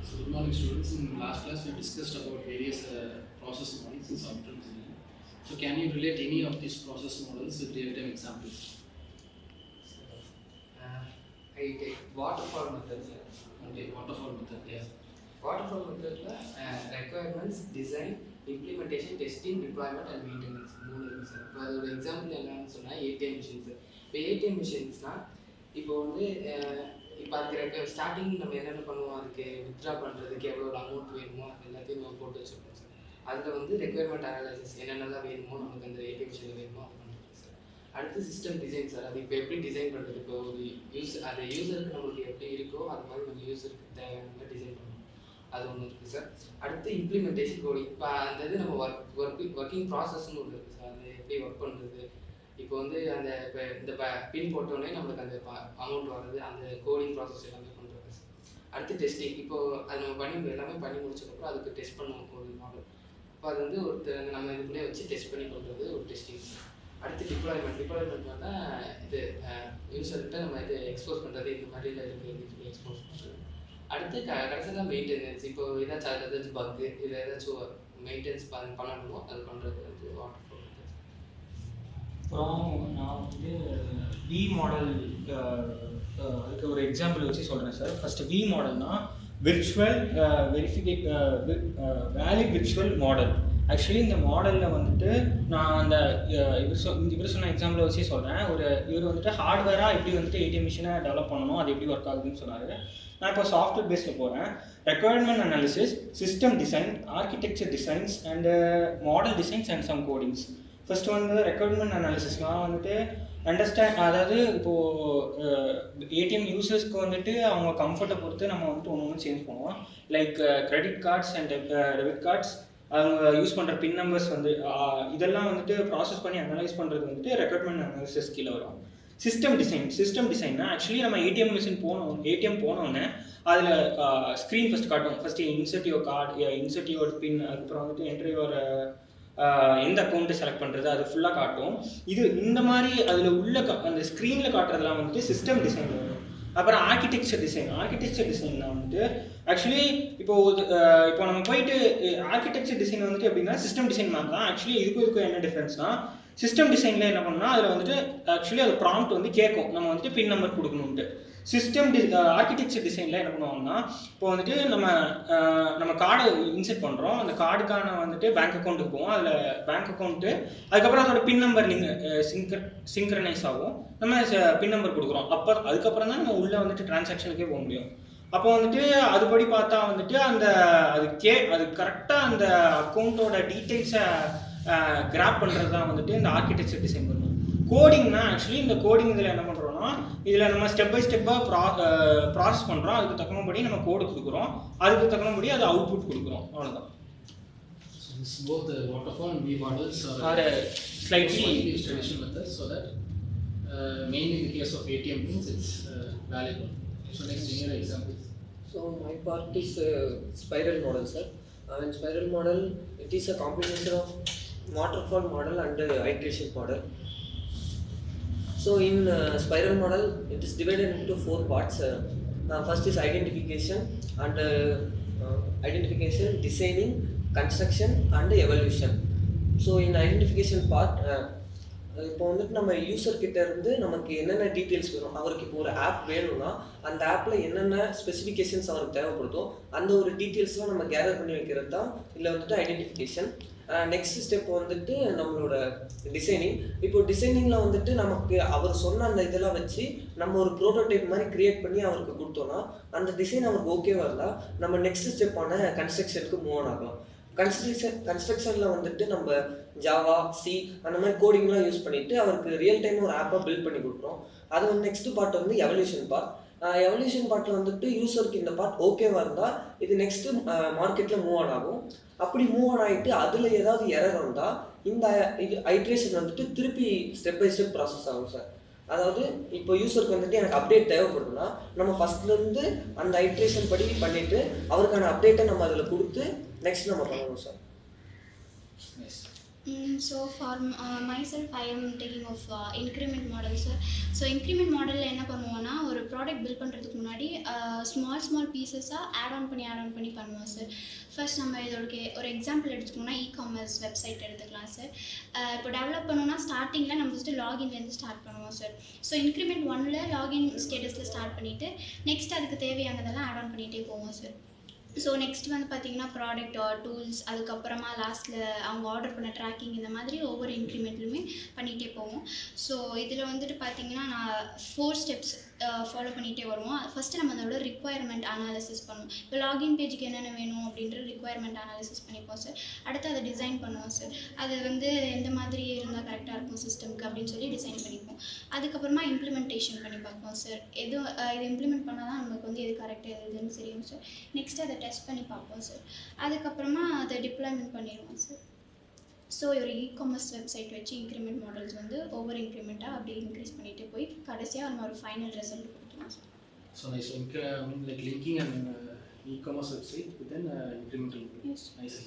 So good morning students. In last class we discussed about various process models in software engineering. So can you relate any of these process models with real-time examples? I take waterfall method. Okay, waterfall method. Yeah. Waterfall method requirements, design, implementation, testing, deployment and maintenance. மூணு இருக்கு sir. இப்போ அதோட example என்னன்னு சொன்னால் ATM machines. இப்போ ATM மிஷின்ஸ்னால் இப்போ வந்து இப்போ அதுக்கு ஸ்டார்டிங் நம்ம என்னென்ன பண்ணுவோம், அதுக்கு வித்ட்ரா பண்ணுறதுக்கு எவ்வளோ அமௌண்ட் வேணுமோ அது எல்லாத்தையும் நம்ம போட்டு வச்சுருப்போம் சார். அதில் வந்து ரெக்குயர்மெண்ட் அனாலிசிஸ் என்னென்னலாம் வேணுமோ நமக்கு அந்த ஏடிஎம் மிஷினில் வேணுமோ அது பண்ணுறோம் சார். அடுத்து சிஸ்டம் டிசைன் சார். அது இப்போ எப்படி டிசைன் பண்ணுறது, இப்போ ஒரு அந்த யூசருக்கு நம்மளுக்கு எப்படி இருக்கோ அது மாதிரி நம்ம யூசருக்கு தேவையான டிசைன் பண்ணணும், அது ஒன்று இருக்குது சார். அடுத்து இம்ப்ளிமெண்டேஷன் கோடிங். இப்போ அந்த இது நம்ம ஒர்க்கிங் ப்ராசஸ்ன்னு ஒன்று இருக்குது சார். அது எப்படி ஒர்க் பண்ணுறது, இப்போ வந்து அந்த இப்போ இந்த பின் போட்டோடனே நம்மளுக்கு அந்த அமௌண்ட் வர்றது, அந்த கோடிங் ப்ராசஸ் எல்லாமே பண்ணுறது சார். அடுத்து டெஸ்டிங். இப்போது அது நம்ம எல்லாமே பண்ணி முடிச்சதுக்கப்புறம் அதுக்கு டெஸ்ட் பண்ணுவோம் ஒரு மாடல். அப்போ அது வந்து நம்ம இதுக்குள்ளே வச்சு டெஸ்ட் பண்ணி பண்ணுறது ஒரு டெஸ்டிங் சார். அடுத்து டிப்ளாய்மெண்ட்னா இது யூசர்கிட்ட நம்ம இது எக்ஸ்போஸ் பண்ணுறது, இந்த மாதிரிலாம் இருக்குது எக்ஸ்போஸ் பண்ணுறது. அடுத்து கடைசியில் மெயின்டெனன்ஸ். இப்போ ஏதாச்சும் பக்கு இல்லை ஏதாச்சும் மெயின்டெனன்ஸ் பண்ணணுமோ அது பண்ணுறது வந்து வாட்டர் ஃப்ளோ. அப்புறம் நான் வந்து வி மாடல் அதுக்கு ஒரு எக்ஸாம்பிள் வச்சு சொல்கிறேன் சார். ஃபஸ்ட்டு வி மாடல்னால் virtual valid virtual model. Actually இந்த மாடலில் வந்துட்டு நான் அந்த இவர் சொன்ன எக்ஸாம்பிளை வச்சு சொல்கிறேன். இவர் வந்துட்டு ஹார்ட்வேராக எப்படி வந்துட்டு ஏடிஎம் மிஷினை டெவலப் பண்ணணும், அது எப்படி ஒர்க் ஆகுதுன்னு சொன்னார். நான் இப்போ சாஃப்ட்வேர் பேஸில் போகிறேன். Requirement analysis, system design, architecture designs and model designs and some codings. First வந்து ரெக்குயர்மெண்ட் அனாலிசிஸ்லாம் வந்துட்டு அதாவது இப்போது ஏடிஎம் யூசர்ஸ்க்கு வந்துட்டு அவங்க கம்ஃபர்ட்டை பொறுத்து நம்ம வந்துட்டு ஒன்று சேஞ்ச் பண்ணுவோம். Like credit cards and debit cards, அவங்க யூஸ் பண்ணுற பின் நம்பர்ஸ் வந்து இதெல்லாம் வந்துட்டு ப்ராசஸ் பண்ணி அனலைஸ் பண்ணுறது வந்துட்டு ரெக்குயர்மெண்ட் அனாலிசிஸ் கீழே வரும். சிஸ்டம் டிசைன்னா ஆக்சுவலி நம்ம ஏடிஎம் போனோன்னே அதில் ஸ்க்ரீன் ஃபஸ்ட் காட்டும். First insert your card, insert your pin, அதுக்கப்புறம் வந்துட்டு என்ட்ரி யுவர் எந்த அக்கௌண்ட்டு செலக்ட் பண்ணுறது அது ஃபுல்லாக காட்டும். இந்த மாதிரி அதில் உள்ள அந்த ஸ்க்ரீனில் காட்டுறதுலாம் வந்துட்டு சிஸ்டம் டிசைன் வரும். அப்புறம் ஆர்கிடெக்சர் டிசைன்னா வந்துட்டு ஆக்சுவலி இப்போ நம்ம போயிட்டு ஆர்கிடெக்சர் டிசைன் வந்துட்டு எப்படின்னா சிஸ்டம் டிசைன் மாதிரி தான். ஆக்சுவலி இதுக்கும் என்ன டிஃப்ரென்ஸ்னா, சிஸ்டம் டிசைனில் என்ன பண்ணால் அதில் வந்துட்டு ஆக்சுவலி அது ப்ராம்ப்ட் வந்து கேட்கும் நம்ம வந்துட்டு பின் நம்பர் கொடுக்கணுன்ட்டு. ஆர்கிடெக்சர் டிசைனில் என்ன பண்ணுவாங்கன்னா, இப்போ வந்துட்டு நம்ம கார்டை இன்செர்ட் பண்ணுறோம். அந்த கார்டுக்கான வந்துட்டு பேங்க் அக்கௌண்ட்டுக்கு போவோம். அதில் பேங்க் அக்கௌண்ட்டு, அதுக்கப்புறம் அதோட பின் நம்பர் சிங்க்ரனைஸ் ஆகும். நம்ம பின் நம்பர் கொடுக்குறோம். அதுக்கப்புறம் தான் நம்ம உள்ளே வந்துட்டு டிரான்சாக்ஷனுக்கே போக முடியும். அப்போ வந்துட்டு அதுபடி பார்த்தா வந்துட்டு அது கரெக்டாக அந்த அக்கௌண்ட்டோட டீட்டெயில்ஸை கிராப் பண்ணுறது தான் வந்துட்டு இந்த ஆர்கிடெக்சர் டிசைன் பண்ணுவோம். கோடிங்னா ஆக்சுவலி இந்த கோடிங் இதில் என்ன பண்ணுறோம்னா, இதில் நம்ம ஸ்டெப் பை ஸ்டெப்பாக ப்ராசஸ் பண்ணுறோம். அதுக்கு தக்கனபடி நம்ம கோடு கொடுக்குறோம், அதுக்கு தக்கனபடி அது அவுட்புட் கொடுக்குறோம், அவ்வளோதான். Both the waterfall and V models are slightly traditional methods, so that mainly in the case of ATM pins it's valuable. So next, any other examples? So my part is spiral model, sir. And spiral model, it is a combination of waterfall model and iteration model. So in spiral model, it is divided into 4 parts. First is identification, designing, construction and evolution. So in identification part, இப்போ வந்துட்டு நம்ம யூசர்கிட்ட இருந்து நமக்கு என்னென்ன details வேணும், அவருக்கு இப்போ ஒரு ஆப் வேணும்னா அந்த ஆப்பில் என்னென்ன ஸ்பெசிஃபிகேஷன்ஸ் அவருக்கு தேவைப்படுதோ அந்த ஒரு டீட்டெயில்ஸ்லாம் நம்ம கேதர் பண்ணி வைக்கிறது தான் இல்லை வந்துட்டு ஐடென்டிஃபிகேஷன். நெக்ஸ்ட் ஸ்டெப் வந்துட்டு நம்மளோட டிசைனிங். இப்போ டிசைனிங்கில் வந்துட்டு நமக்கு அவர் சொன்ன அந்த இதெல்லாம் வச்சு நம்ம ஒரு ப்ரோட்டோடைப் மாதிரி க்ரியேட் பண்ணி அவருக்கு கொடுத்தோன்னா அந்த டிசைன் அவருக்கு ஓகேவா இருந்தால் நம்ம நெக்ஸ்ட் ஸ்டெப்பான கன்ஸ்ட்ரக்ஷனுக்கு மூவ் ஆன் ஆகலாம். கன்ஸ்ட்ரக்ஷனில் வந்துட்டு நம்ம ஜாவா, சி அந்த மாதிரி கோடிங்லாம் யூஸ் பண்ணிவிட்டு அவருக்கு ரியல் டைம் ஒரு ஆப்பாக பில்ட் பண்ணி கொடுக்குறோம். அது வந்து நெக்ஸ்ட் பார்ட் வந்து எவல்யூஷன் பார்ட். எவல்யூஷன் பார்ட்டில் வந்துட்டு யூசருக்கு இந்த பார்ட் ஓகேவா இருந்தால் இது நெக்ஸ்ட்டு மார்க்கெட்டில் மூவ் ஆன் ஆகும். அப்படி மூவ் ஆன் ஆகிட்டு அதில் ஏதாவது எரர் வந்தால் இந்த ஐட்ரேஷன் வந்துட்டு திருப்பி ஸ்டெப் பை ஸ்டெப் ப்ராசஸ் ஆகும் சார். அதாவது இப்போ யூசருக்கு வந்துட்டு எனக்கு அப்டேட் தேவைப்படுதுன்னா நம்ம ஃபஸ்ட்லேருந்து அந்த ஐட்ரேஷன் படி பண்ணிவிட்டு அவருக்கான அப்டேட்டை நம்ம அதில் கொடுத்து நெக்ஸ்ட் நம்ம பண்ணணும் sir. So for myself, I am taking of increment model, sir. So increment model என்ன பண்ணுவோம்னா ஒரு ப்ராடக்ட் பில்ட் பண்ணுறதுக்கு முன்னாடி ஸ்மால் பீசஸாக ஆட் ஆன் பண்ணி பண்ணுவோம் சார். ஃபர்ஸ்ட் நம்ம இதோட ஒரு எக்ஸாம்பிள் எடுத்துக்கணும்னா இ-காமர்ஸ் வெப்சைட் எடுத்துக்கலாம் சார். இப்போ டெவலப் பண்ணோம்னா ஸ்டார்டிங்கில் நம்ம ஃபஸ்ட்டு லாகின்லேருந்து ஸ்டார்ட் பண்ணுவோம் சார். ஸோ இன்க்ரிமெண்ட் 1ல் லாகின் ஸ்டேட்டஸில் ஸ்டார்ட் பண்ணிவிட்டு நெக்ஸ்ட் அதுக்கு தேவையானதெல்லாம் ஆட் ஆன் பண்ணிகிட்டே போவோம் சார். ஸோ நெக்ஸ்ட் வந்து பார்த்திங்கன்னா ப்ராடக்ட் டூல்ஸ், அதுக்கப்புறமா லாஸ்ட்டில் அவங்க ஆர்டர் பண்ண ட்ராக்கிங், இந்த மாதிரி ஒவ்வொரு இன்க்ரிமெண்ட்லையுமே பண்ணிகிட்டே போவோம். ஸோ இதில் வந்துட்டு பார்த்திங்கன்னா நான் 4 ஸ்டெப்ஸ் ஃபாலோ பண்ணிகிட்டே வருவோம். ஃபஸ்ட்டு நம்ம அதோட ரிக்குவயர்மெண்ட் அனாலிசிஸ் பண்ணுவோம். இப்போ லாகின் பேஜுக்கு என்னென்ன வேணும் அப்படின்ற ரிக்குவயர்மெண்ட் அனாலிசிஸ் பண்ணிப்போம் சார். அடுத்து அதை டிசைன் பண்ணுவோம் சார். அது வந்து எந்த மாதிரி இருந்தால் கரெக்டாக இருக்கும் சிஸ்டம்க்கு அப்படின்னு சொல்லி டிசைன் பண்ணிப்போம். அதுக்கப்புறமா இம்ப்ளிமெண்டேஷன் பண்ணி பார்ப்போம் சார். இது இம்ப்ளிமெண்ட் பண்ணால் தான் நமக்கு வந்து எது கரெக்டாக எதுன்னு தெரியும் சார். நெக்ஸ்ட் அதை டெஸ்ட் பண்ணி பார்ப்போம் சார். அதுக்கப்புறமா அதை டிப்ளாய்மெண்ட் பண்ணிடுவோம் சார். ஸோ ஒரு இ-காமர்ஸ் வெப்சைட் வச்சு இன்க்ரிமெண்ட் மாடல்ஸ் வந்து ஒவ்வொரு இன்க்ரிமெண்ட்டாக அப்படியே இன்க்ரீஸ் பண்ணிகிட்டே போய் கடைசியாக நம்ம ஒரு ஃபைனல் ரிசல்ட் கொடுக்கலாம் sir. So nice. I mean, like linking an e-commerce website with an incremental. Yes. Nice.